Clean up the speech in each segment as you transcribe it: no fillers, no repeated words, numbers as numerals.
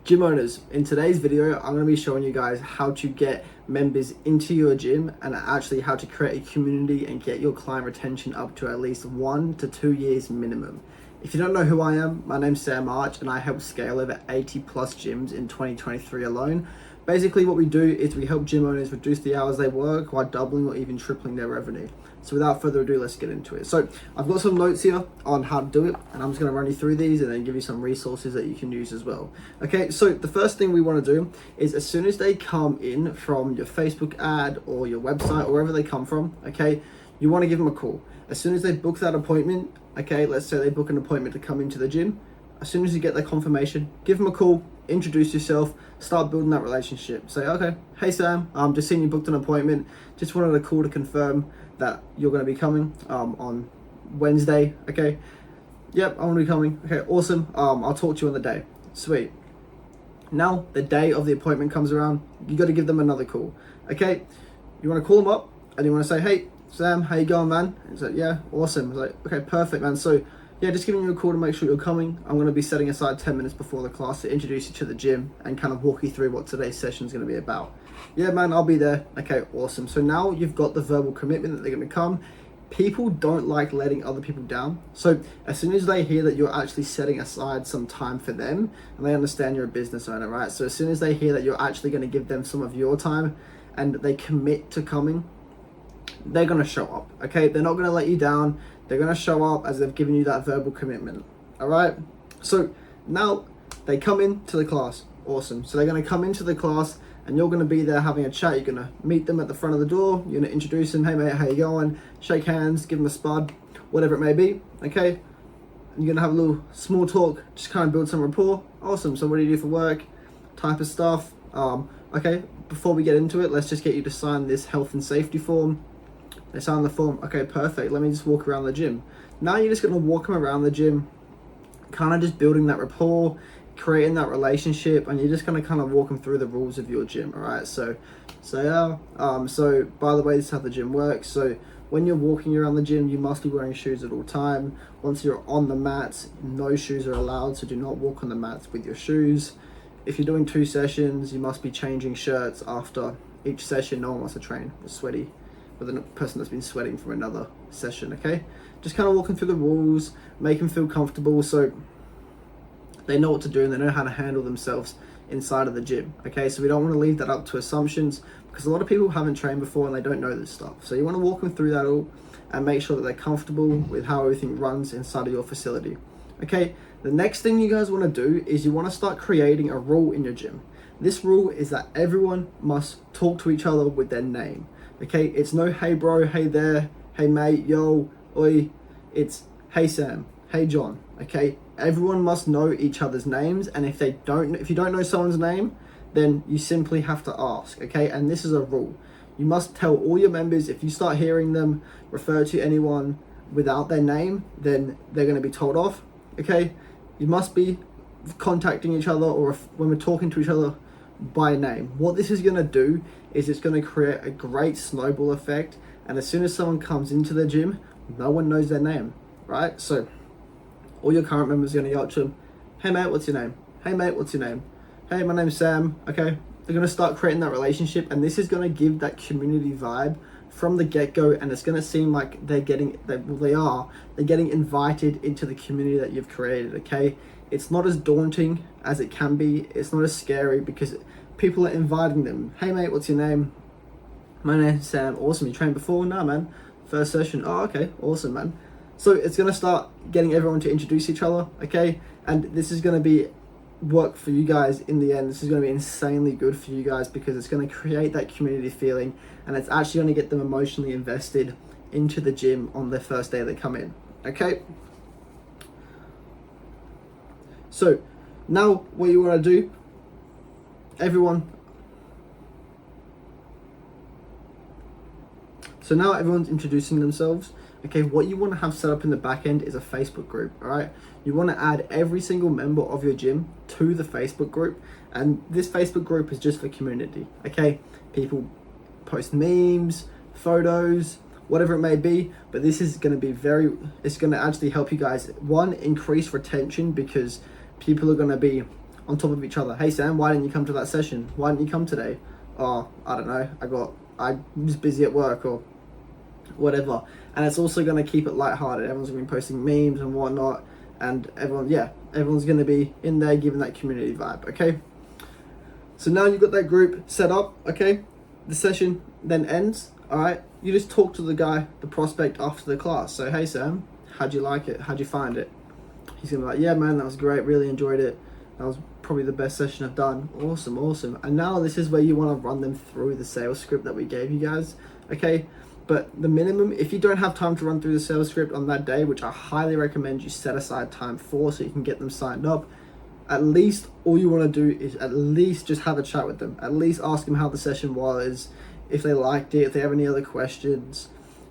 Gym owners, in today's video, I'm going to be showing you guys how to get members into your gym and actually how to create a community and get your client retention up to at least 1 to 2 years minimum. If you don't know who I am, my name's Sam Arch and I help scale over 80 plus gyms in 2023 alone. Basically what we do is we help gym owners reduce the hours they work while doubling or even tripling their revenue. So without further ado, let's get into it. So I've got some notes here on how to do it, and I'm just going to run you through these and then give you some resources that you can use as well. Okay, so the first thing we want to do is as soon as they come in from your Facebook ad or your website or wherever they come from, okay, you want to give them a call. As soon as they book that appointment, okay, let's say they book an appointment to come into the gym, as soon as you get their confirmation, give them a call, introduce yourself, start building that relationship. Say, okay, hey Sam, just seen you booked an appointment, just wanted a call to confirm that you're going to be coming on Wednesday. Okay, yep, I'm going to be coming. Okay, awesome. I'll talk to you on the day. Sweet. Now the day of the appointment comes around, you got to give them another call. Okay, you want to call them up and you want to say, hey Sam, how you going, man? And he's like, yeah, awesome. He's like, okay, perfect, man. So yeah, just giving you a call to make sure you're coming. I'm going to be setting aside 10 minutes before the class to introduce you to the gym and kind of walk you through what today's session is going to be about. Yeah, man, I'll be there. Okay, awesome. So now you've got the verbal commitment that they're going to come. People don't like letting other people down. So as soon as they hear that you're actually setting aside some time for them, and they understand you're a business owner, right? So as soon as they hear that you're actually going to give them some of your time and they commit to coming, they're going to show up. Okay, they're not going to let you down. They're going to show up as they've given you that verbal commitment. All right, so now they come into the class. Awesome. So they're going to come into the class and you're going to be there having a chat. You're going to meet them at the front of the door. You're going to introduce them. Hey mate, how you going? Shake hands, give them a spud, whatever it may be. Okay, you're going to have a little small talk, just kind of build some rapport. Awesome. So what do you do for work? Type of stuff. Okay, before we get into it, let's just get you to sign this health and safety form. They sign the form. Okay, perfect. Let me just walk around the gym. Now you're just going to walk them around the gym, kind of just building that rapport, creating that relationship, and you're just going to kind of walk them through the rules of your gym. All right, so by the way, this is how the gym works. So when you're walking around the gym, you must be wearing shoes at all time. Once you're on the mats, no shoes are allowed, so do not walk on the mats with your shoes. If you're doing 2 sessions, you must be changing shirts after each session. No one wants to train with sweaty with a person that's been sweating from another session. Okay, just kind of walking through the rules, make them feel comfortable so they know what to do and they know how to handle themselves inside of the gym. Okay, so we don't want to leave that up to assumptions because a lot of people haven't trained before and they don't know this stuff. So you want to walk them through that all and make sure that they're comfortable with how everything runs inside of your facility. Okay, the next thing you guys want to do is you want to start creating a rule in your gym. This rule is that everyone must talk to each other with their name. Okay, it's no hey bro, hey there, hey mate, yo, oi. It's hey Sam, hey John. Okay, everyone must know each other's names, and if you don't know someone's name, then you simply have to ask. Okay, and this is a rule. You must tell all your members if you start hearing them refer to anyone without their name, then they're going to be told off. Okay, you must be contacting each other or when we're talking to each other by name. What this is going to do is it's going to create a great snowball effect, and as soon as someone comes into the gym, no one knows their name, right? So all your current members are going to yell to them, hey mate, what's your name? Hey mate, what's your name? Hey, my name's Sam. Okay, they're going to start creating that relationship, and this is going to give that community vibe from the get-go, and it's going to seem like they're getting invited into the community that you've created. Okay, it's not as daunting as it can be. It's not as scary because people are inviting them. Hey mate, what's your name? My name's Sam. Awesome. You trained before? No man, first session. Oh, okay, awesome, man. So it's going to start getting everyone to introduce each other. Okay, and this is going to be work for you guys in the end. This is going to be insanely good for you guys because it's going to create that community feeling, and it's actually going to get them emotionally invested into the gym on their first day they come in. Okay, so now what you want to do, so now everyone's introducing themselves. Okay, what you want to have set up in the back end is a Facebook group. All right, you want to add every single member of your gym to the Facebook group, and this Facebook group is just for community. Okay, people post memes, photos, whatever it may be, but this is going to be it's going to actually help you guys, one, increase retention because people are going to be on top of each other. Hey Sam, why didn't you come to that session? Why didn't you come today? Oh, I don't know, I was busy at work or whatever. And it's also going to keep it lighthearted. Everyone's going to be posting memes and whatnot, and everyone's going to be in there giving that community vibe. Okay, so now you've got that group set up. Okay, the session then ends. All right, you just talk to the guy, the prospect, after the class. So, hey Sam, how'd you like it? How'd you find it? He's gonna be like, yeah man, that was great, really enjoyed it. That was probably the best session I've done. Awesome. And now this is where you want to run them through the sales script that we gave you guys. Okay, but the minimum, if you don't have time to run through the sales script on that day, which I highly recommend you set aside time for so you can get them signed up, at least all you want to do is at least just have a chat with them. At least ask them how the session was, if they liked it, if they have any other questions.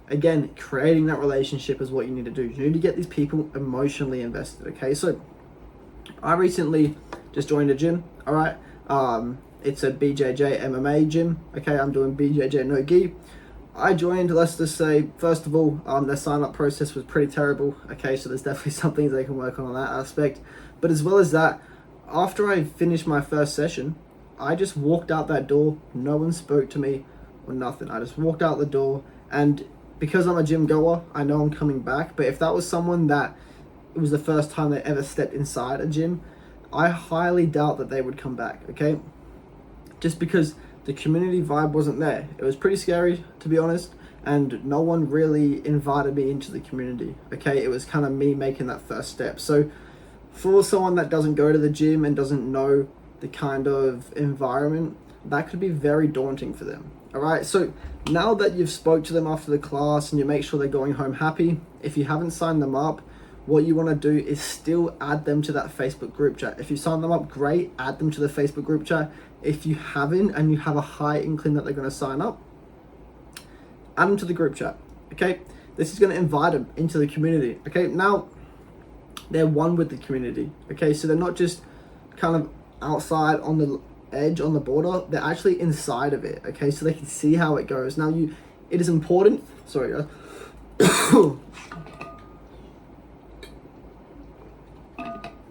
Again, creating that relationship is what you need to do. You need to get these people emotionally invested. Okay, so I recently just joined a gym. All right, it's a BJJ MMA gym. Okay, I'm doing BJJ no gi. I joined, let's just say, first of all, their sign-up process was pretty terrible. Okay, so there's definitely some things they can work on that aspect. But as well as that, after I finished my first session, I just walked out that door. No one spoke to me or nothing. I just walked out the door, and because I'm a gym goer, I know I'm coming back. But if that was someone that it was the first time they ever stepped inside a gym, I highly doubt that they would come back. Okay, just because the community vibe wasn't there. It was pretty scary, to be honest, and no one really invited me into the community. Okay, it was kind of me making that first step. So for someone that doesn't go to the gym and doesn't know the kind of environment, that could be very daunting for them. All right, so now that you've spoke to them after the class and you make sure they're going home happy, if you haven't signed them up, what you want to do is still add them to that Facebook group chat. If you sign them up, great, add them to the Facebook group chat. If you haven't and you have a high inkling that they're going to sign up, add them to the group chat. Okay, this is going to invite them into the community. Okay, now they're one with the community. Okay, so they're not just kind of outside on the edge, on the border, they're actually inside of it. Okay, so they can see how it goes. Now it is important, sorry guys.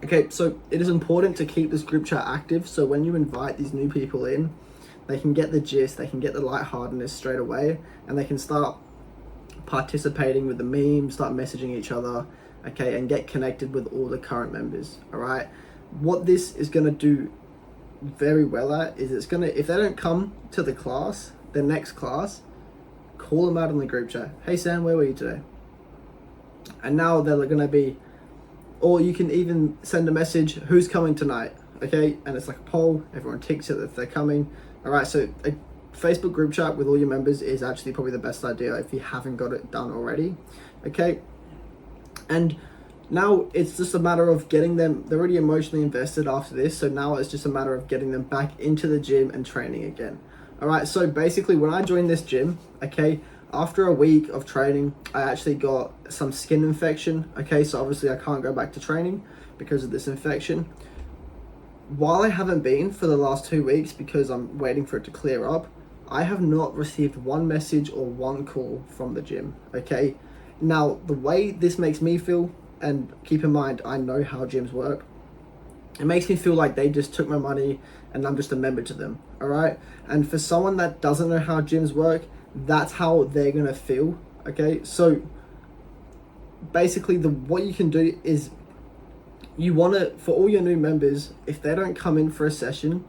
Okay, so it is important to keep this group chat active, so when you invite these new people in, they can get the gist, they can get the lightheartedness straight away, and they can start participating with the memes, start messaging each other, okay, and get connected with all the current members. All right, what this is going to do very well at is it's going to, if they don't come to the class, the next class, call them out in the group chat. Hey Sam, where were you today? And now they're going to be, or you can even send a message, who's coming tonight? Okay, and it's like a poll, everyone ticks it if they're coming. All right, so a Facebook group chat with all your members is actually probably the best idea if you haven't got it done already. Okay, and now it's just a matter of getting them, they're already emotionally invested after this, so now it's just a matter of getting them back into the gym and training again. All right, so basically when I joined this gym, okay, after a week of training, I actually got some skin infection. Okay, so obviously I can't go back to training because of this infection. While I haven't been for the last 2 weeks because I'm waiting for it to clear up, I have not received one message or one call from the gym. Okay, now the way this makes me feel, and keep in mind, I know how gyms work, it makes me feel like they just took my money and I'm just a member to them. All right, and for someone that doesn't know how gyms work, that's how they're gonna feel. Okay, so basically what you can do is you want to, for all your new members, if they don't come in for a session,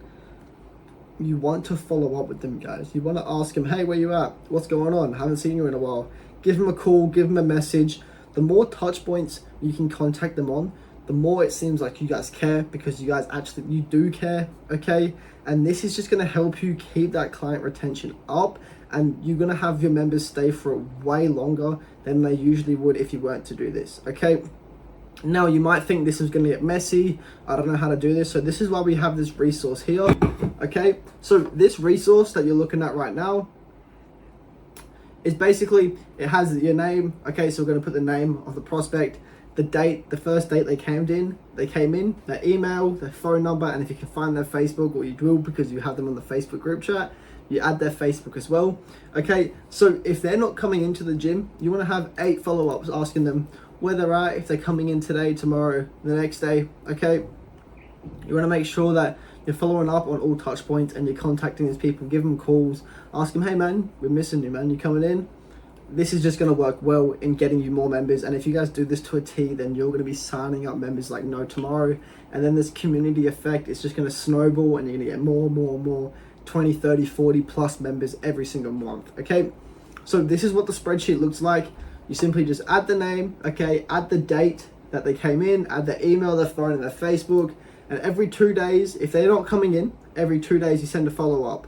you want to follow up with them, guys. You want to ask them, hey, where you at? What's going on? Haven't seen you in a while. Give them a call, give them a message. The more touch points you can contact them on, the more it seems like you guys care, because you guys actually, you do care. Okay, and this is just going to help you keep that client retention up, and you're going to have your members stay for way longer than they usually would if you weren't to do this. Okay, now you might think this is going to get messy, I don't know how to do this, so this is why we have this resource here. Okay, so this resource that you're looking at right now is basically, it has your name. Okay, so we're going to put the name of the prospect, the date, the first date they came in, their email, their phone number, and if you can find their Facebook, or you will because you have them on the Facebook group chat, you add their Facebook as well. Okay, so if they're not coming into the gym, you want to have 8 follow-ups asking them where they're at, if they're coming in today, tomorrow, the next day. Okay, You want to make sure that you're following up on all touch points and you're contacting these people. Give them calls, ask them, hey man, we're missing you, man, you coming in? This is just going to work well in getting you more members. And if you guys do this to a T, then you're going to be signing up members like no tomorrow. And then this community effect is just going to snowball, and you're going to get more 20, 30, 40 plus members every single month. Okay, so this is what the spreadsheet looks like. You simply just add the name, okay, add the date that they came in, add their email, their phone, and their Facebook. And every 2 days, if they're not coming in, every 2 days you send a follow-up.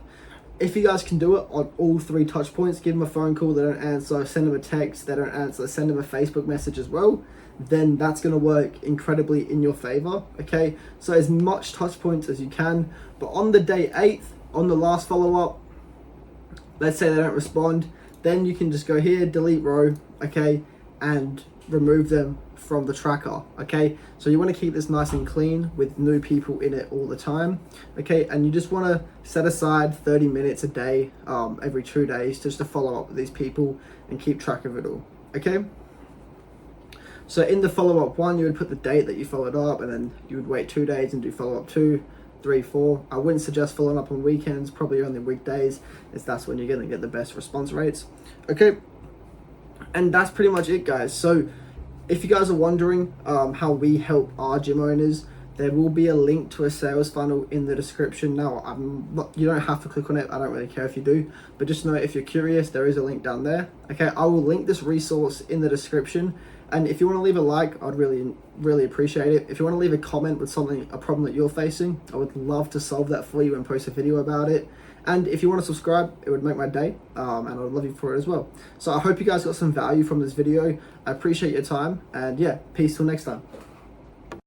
If you guys can do it on all 3 touch points, give them a phone call, they don't answer, send them a text, they don't answer, send them a Facebook message as well, then that's going to work incredibly in your favor. Okay, so as much touch points as you can. But on the day 8th, on the last follow-up, let's say they don't respond, then you can just go here, delete row, okay, and remove them from the tracker. Okay, so you want to keep this nice and clean with new people in it all the time. Okay, and you just want to set aside 30 minutes a day, every 2 days, just to follow up with these people and keep track of it all. Okay, so in the follow-up 1, you would put the date that you followed up, and then you would wait 2 days and do follow-up 2, 3, 4. I wouldn't suggest following up on weekends, probably only weekdays, as that's when you're going to get the best response rates. Okay, and that's pretty much it, guys. So if you guys are wondering how we help our gym owners, there will be a link to a sales funnel in the description. Now, you don't have to click on it. I don't really care if you do, but just know if you're curious, there is a link down there. Okay, I will link this resource in the description. And if you want to leave a like, I'd really appreciate it. If you want to leave a comment with a problem that you're facing, I would love to solve that for you and post a video about it. And if you want to subscribe, it would make my day, and I would love you for it as well. So I hope you guys got some value from this video. I appreciate your time, and yeah, peace till next time.